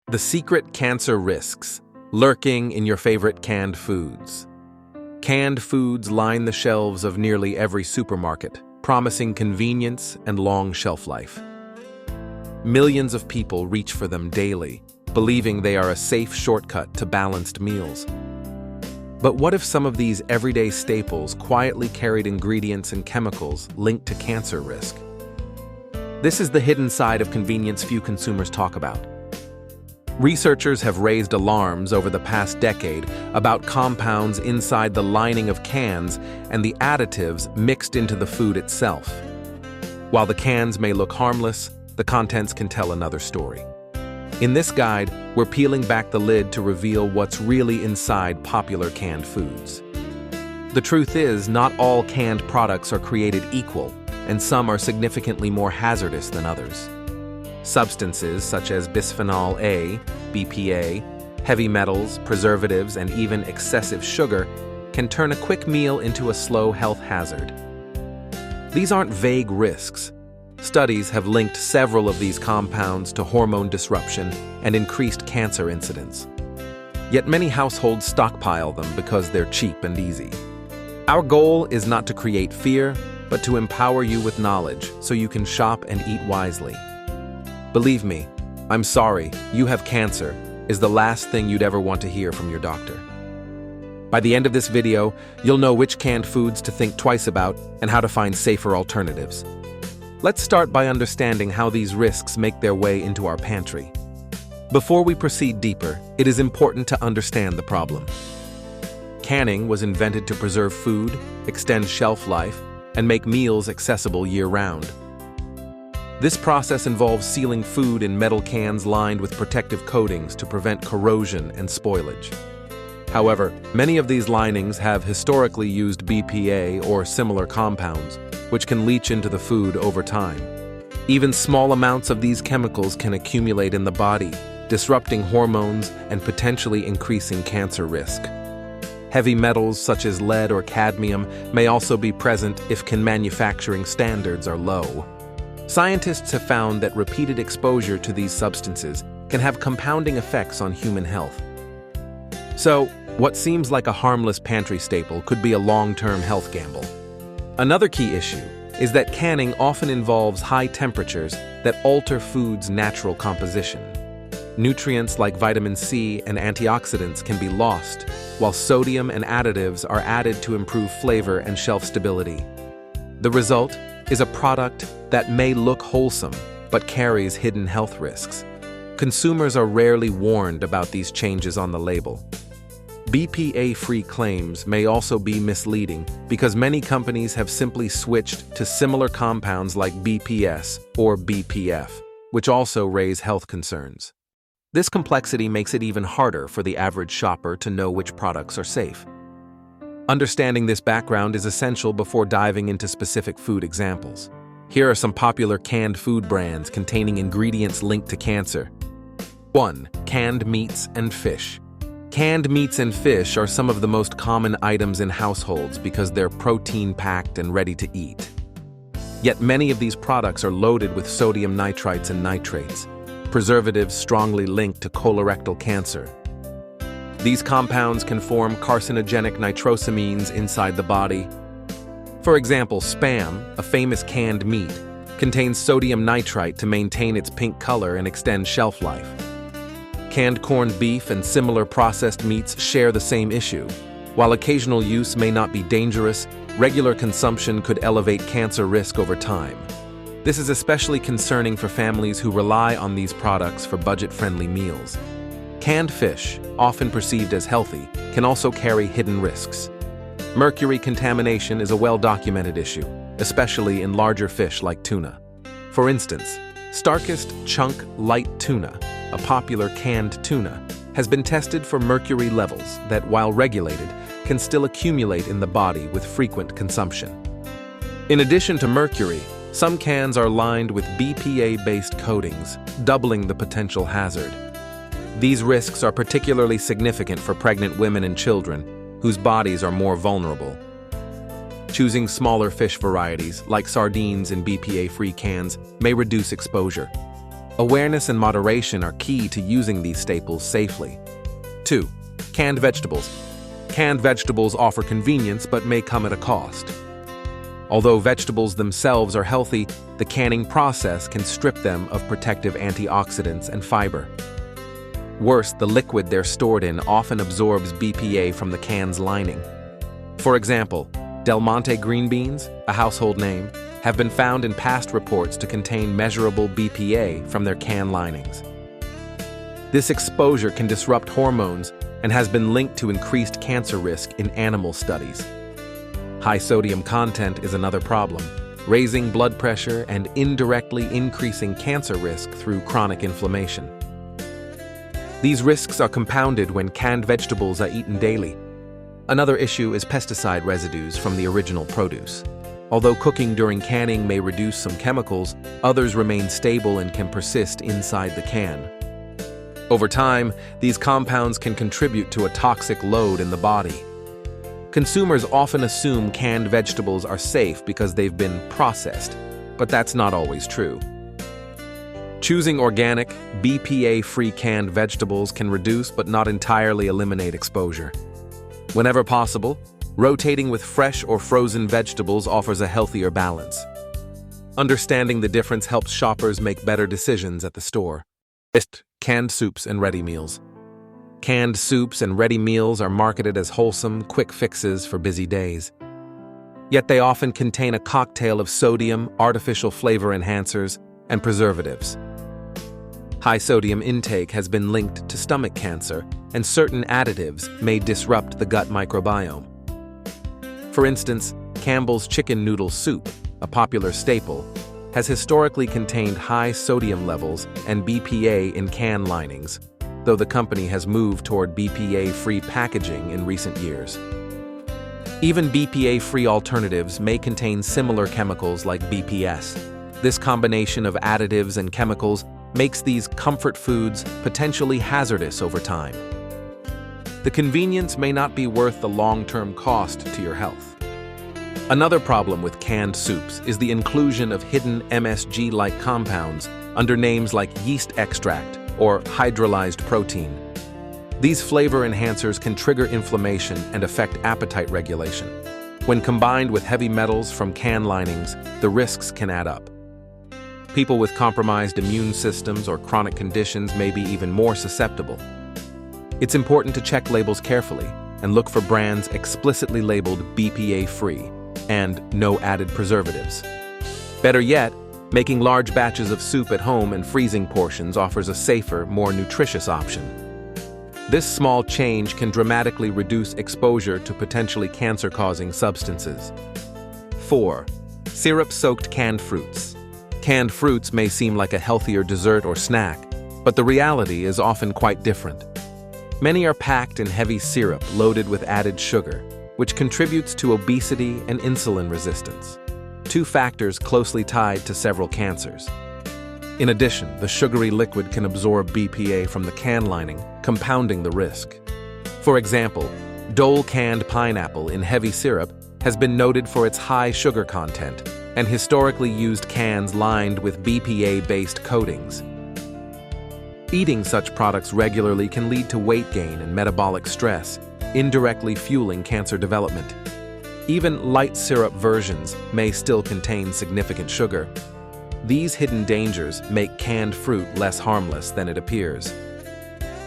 The secret cancer risks lurking in your favorite canned foods. Canned foods line the shelves of nearly every supermarket, promising convenience and long shelf life. Millions of people reach for them daily, believing they are a safe shortcut to balanced meals. But what if some of these everyday staples quietly carried ingredients and chemicals linked to cancer risk? This is the hidden side of convenience few consumers talk about. Researchers have raised alarms over the past decade about compounds inside the lining of cans and the additives mixed into the food itself. While the cans may look harmless, the contents can tell another story. In this guide, we're peeling back the lid to reveal what's really inside popular canned foods. The truth is, not all canned products are created equal, and some are significantly more hazardous than others. Substances such as bisphenol A, BPA, heavy metals, preservatives, and even excessive sugar can turn a quick meal into a slow health hazard. These aren't vague risks. Studies have linked several of these compounds to hormone disruption and increased cancer incidence. Yet many households stockpile them because they're cheap and easy. Our goal is not to create fear, but to empower you with knowledge so you can shop and eat wisely. Believe me, "I'm sorry, you have cancer" is the last thing you'd ever want to hear from your doctor. By the end of this video, you'll know which canned foods to think twice about and how to find safer alternatives. Let's start by understanding how these risks make their way into our pantry. Before we proceed deeper, it is important to understand the problem. Canning was invented to preserve food, extend shelf life, and make meals accessible year-round. This process involves sealing food in metal cans lined with protective coatings to prevent corrosion and spoilage. However, many of these linings have historically used BPA or similar compounds, which can leach into the food over time. Even small amounts of these chemicals can accumulate in the body, disrupting hormones and potentially increasing cancer risk. Heavy metals such as lead or cadmium may also be present if can manufacturing standards are low. Scientists have found that repeated exposure to these substances can have compounding effects on human health. So, what seems like a harmless pantry staple could be a long-term health gamble. Another key issue is that canning often involves high temperatures that alter food's natural composition. Nutrients like vitamin C and antioxidants can be lost, while sodium and additives are added to improve flavor and shelf stability. The result is a product that may look wholesome, but carries hidden health risks. Consumers are rarely warned about these changes on the label. BPA-free claims may also be misleading because many companies have simply switched to similar compounds like BPS or BPF, which also raise health concerns. This complexity makes it even harder for the average shopper to know which products are safe. Understanding this background is essential before diving into specific food examples. Here are some popular canned food brands containing ingredients linked to cancer. 1. Canned meats and fish. Canned meats and fish are some of the most common items in households because they're protein-packed and ready to eat. Yet many of these products are loaded with sodium nitrites and nitrates, preservatives strongly linked to colorectal cancer. These compounds can form carcinogenic nitrosamines inside the body. For example, Spam, a famous canned meat, contains sodium nitrite to maintain its pink color and extend shelf life. Canned corned beef and similar processed meats share the same issue. While occasional use may not be dangerous, regular consumption could elevate cancer risk over time. This is especially concerning for families who rely on these products for budget-friendly meals. Canned fish, often perceived as healthy, can also carry hidden risks. Mercury contamination is a well-documented issue, especially in larger fish like tuna. For instance, Starkist Chunk Light Tuna, a popular canned tuna, has been tested for mercury levels that, while regulated, can still accumulate in the body with frequent consumption. In addition to mercury, some cans are lined with BPA-based coatings, doubling the potential hazard. These risks are particularly significant for pregnant women and children, whose bodies are more vulnerable. Choosing smaller fish varieties, like sardines in BPA-free cans, may reduce exposure. Awareness and moderation are key to using these staples safely. 2. Canned vegetables. Canned vegetables offer convenience but may come at a cost. Although vegetables themselves are healthy, the canning process can strip them of protective antioxidants and fiber. Worse, the liquid they're stored in often absorbs BPA from the can's lining. For example, Del Monte green beans, a household name, have been found in past reports to contain measurable BPA from their can linings. This exposure can disrupt hormones and has been linked to increased cancer risk in animal studies. High sodium content is another problem, raising blood pressure and indirectly increasing cancer risk through chronic inflammation. These risks are compounded when canned vegetables are eaten daily. Another issue is pesticide residues from the original produce. Although cooking during canning may reduce some chemicals, others remain stable and can persist inside the can. Over time, these compounds can contribute to a toxic load in the body. Consumers often assume canned vegetables are safe because they've been processed, but that's not always true. Choosing organic, BPA-free canned vegetables can reduce but not entirely eliminate exposure. Whenever possible, rotating with fresh or frozen vegetables offers a healthier balance. Understanding the difference helps shoppers make better decisions at the store. Canned soups and ready meals. Canned soups and ready meals are marketed as wholesome, quick fixes for busy days. Yet they often contain a cocktail of sodium, artificial flavor enhancers, and preservatives. High sodium intake has been linked to stomach cancer, and certain additives may disrupt the gut microbiome. For instance, Campbell's chicken noodle soup, a popular staple, has historically contained high sodium levels and BPA in can linings, though the company has moved toward BPA-free packaging in recent years. Even BPA-free alternatives may contain similar chemicals like BPS. This combination of additives and chemicals makes these comfort foods potentially hazardous over time. The convenience may not be worth the long-term cost to your health. Another problem with canned soups is the inclusion of hidden MSG-like compounds under names like yeast extract or hydrolyzed protein. These flavor enhancers can trigger inflammation and affect appetite regulation. When combined with heavy metals from can linings, the risks can add up. People with compromised immune systems or chronic conditions may be even more susceptible. It's important to check labels carefully and look for brands explicitly labeled BPA-free and no added preservatives. Better yet, making large batches of soup at home and freezing portions offers a safer, more nutritious option. This small change can dramatically reduce exposure to potentially cancer-causing substances. 4. Syrup-soaked canned fruits. Canned fruits may seem like a healthier dessert or snack, but the reality is often quite different. Many are packed in heavy syrup loaded with added sugar, which contributes to obesity and insulin resistance, two factors closely tied to several cancers. In addition, the sugary liquid can absorb BPA from the can lining, compounding the risk. For example, Dole canned pineapple in heavy syrup has been noted for its high sugar content and historically used cans lined with BPA-based coatings. Eating such products regularly can lead to weight gain and metabolic stress, indirectly fueling cancer development. Even light syrup versions may still contain significant sugar. These hidden dangers make canned fruit less harmless than it appears.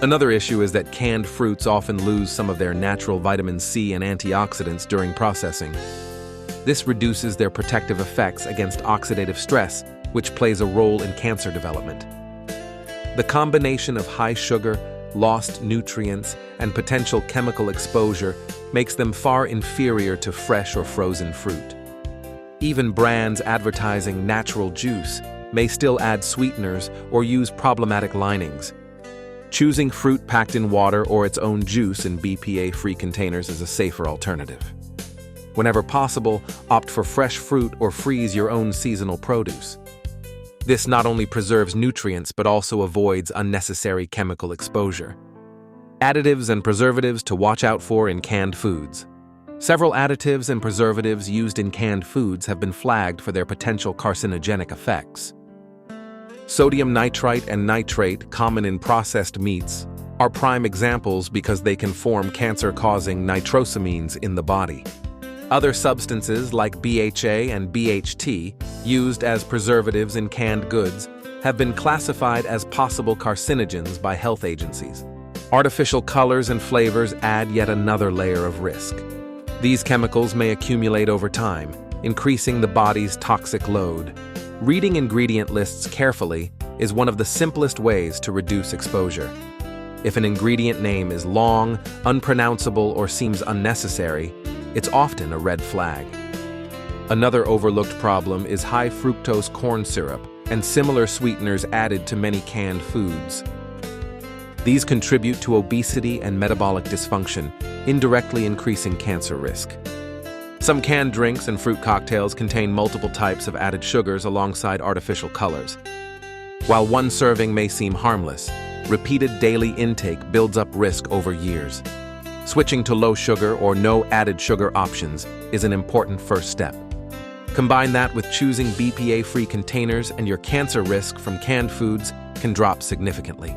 Another issue is that canned fruits often lose some of their natural vitamin C and antioxidants during processing. This reduces their protective effects against oxidative stress, which plays a role in cancer development. The combination of high sugar, lost nutrients, and potential chemical exposure makes them far inferior to fresh or frozen fruit. Even brands advertising natural juice may still add sweeteners or use problematic linings. Choosing fruit packed in water or its own juice in BPA-free containers is a safer alternative. Whenever possible, opt for fresh fruit or freeze your own seasonal produce. This not only preserves nutrients but also avoids unnecessary chemical exposure. Additives and preservatives to watch out for in canned foods. Several additives and preservatives used in canned foods have been flagged for their potential carcinogenic effects. Sodium nitrite and nitrate, common in processed meats, are prime examples because they can form cancer-causing nitrosamines in the body. Other substances like BHA and BHT, used as preservatives in canned goods, have been classified as possible carcinogens by health agencies. Artificial colors and flavors add yet another layer of risk. These chemicals may accumulate over time, increasing the body's toxic load. Reading ingredient lists carefully is one of the simplest ways to reduce exposure. If an ingredient name is long, unpronounceable, or seems unnecessary, it's often a red flag. Another overlooked problem is high fructose corn syrup and similar sweeteners added to many canned foods. These contribute to obesity and metabolic dysfunction, indirectly increasing cancer risk. Some canned drinks and fruit cocktails contain multiple types of added sugars alongside artificial colors. While one serving may seem harmless, repeated daily intake builds up risk over years. Switching to low sugar or no added sugar options is an important first step. Combine that with choosing BPA-free containers and your cancer risk from canned foods can drop significantly.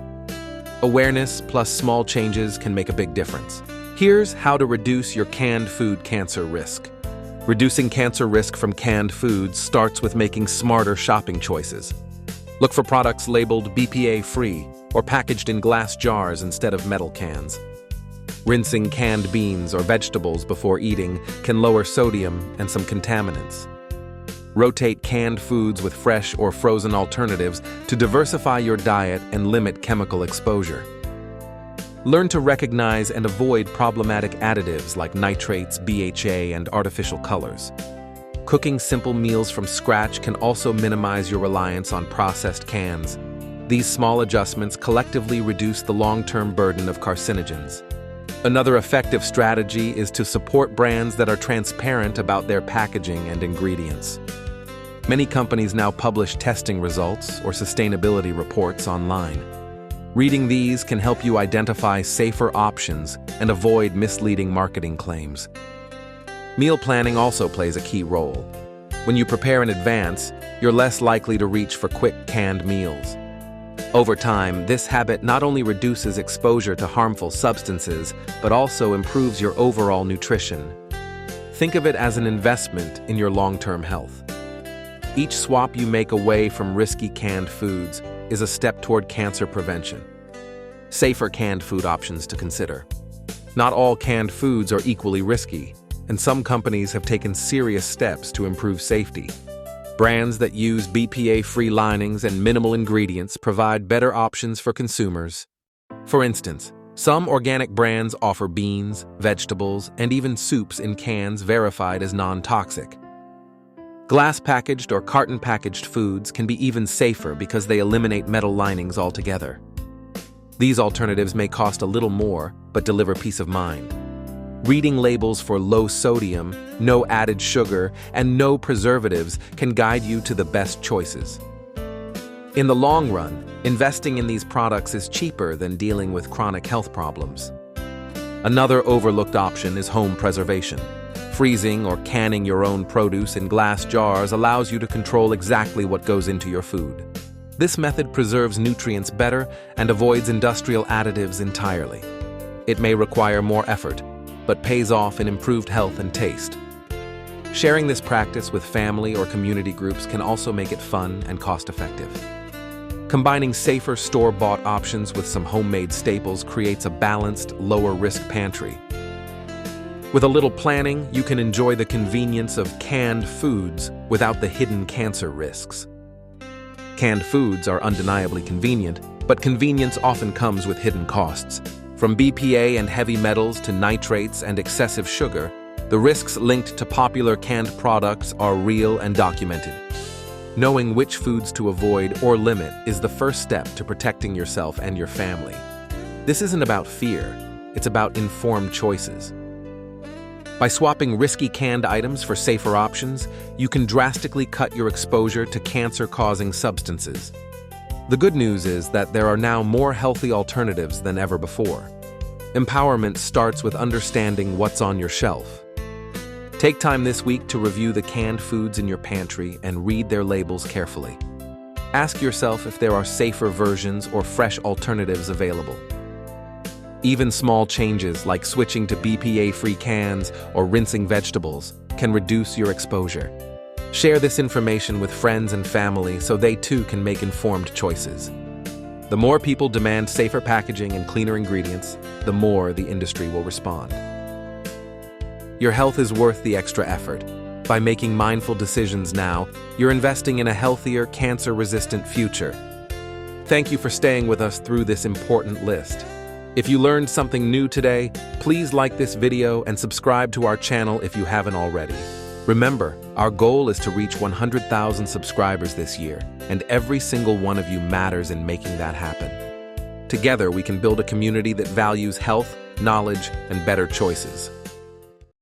Awareness plus small changes can make a big difference. Here's how to reduce your canned food cancer risk. Reducing cancer risk from canned foods starts with making smarter shopping choices. Look for products labeled BPA-free or packaged in glass jars instead of metal cans. Rinsing canned beans or vegetables before eating can lower sodium and some contaminants. Rotate canned foods with fresh or frozen alternatives to diversify your diet and limit chemical exposure. Learn to recognize and avoid problematic additives like nitrates, BHA, and artificial colors. Cooking simple meals from scratch can also minimize your reliance on processed cans. These small adjustments collectively reduce the long-term burden of carcinogens. Another effective strategy is to support brands that are transparent about their packaging and ingredients. Many companies now publish testing results or sustainability reports online. Reading these can help you identify safer options and avoid misleading marketing claims. Meal planning also plays a key role. When you prepare in advance, you're less likely to reach for quick canned meals. Over time, this habit not only reduces exposure to harmful substances, but also improves your overall nutrition. Think of it as an investment in your long-term health. Each swap you make away from risky canned foods is a step toward cancer prevention. Safer canned food options to consider. Not all canned foods are equally risky, and some companies have taken serious steps to improve safety. Brands that use BPA-free linings and minimal ingredients provide better options for consumers. For instance, some organic brands offer beans, vegetables, and even soups in cans verified as non-toxic. Glass-packaged or carton-packaged foods can be even safer because they eliminate metal linings altogether. These alternatives may cost a little more, but deliver peace of mind. Reading labels for low sodium, no added sugar, and no preservatives can guide you to the best choices. In the long run, investing in these products is cheaper than dealing with chronic health problems. Another overlooked option is home preservation. Freezing or canning your own produce in glass jars allows you to control exactly what goes into your food. This method preserves nutrients better and avoids industrial additives entirely. It may require more effort, but pays off in improved health and taste. Sharing this practice with family or community groups can also make it fun and cost-effective. Combining safer store-bought options with some homemade staples creates a balanced, lower-risk pantry. With a little planning, you can enjoy the convenience of canned foods without the hidden cancer risks. Canned foods are undeniably convenient, but convenience often comes with hidden costs. From BPA and heavy metals to nitrates and excessive sugar, the risks linked to popular canned products are real and documented. Knowing which foods to avoid or limit is the first step to protecting yourself and your family. This isn't about fear, it's about informed choices. By swapping risky canned items for safer options, you can drastically cut your exposure to cancer-causing substances. The good news is that there are now more healthy alternatives than ever before. Empowerment starts with understanding what's on your shelf. Take time this week to review the canned foods in your pantry and read their labels carefully. Ask yourself if there are safer versions or fresh alternatives available. Even small changes like switching to BPA-free cans or rinsing vegetables can reduce your exposure. Share this information with friends and family so they too can make informed choices. The more people demand safer packaging and cleaner ingredients, the more the industry will respond. Your health is worth the extra effort. By making mindful decisions now, you're investing in a healthier, cancer-resistant future. Thank you for staying with us through this important list. If you learned something new today, please like this video and subscribe to our channel if you haven't already. Remember, our goal is to reach 100,000 subscribers this year, and every single one of you matters in making that happen. Together, we can build a community that values health, knowledge, and better choices.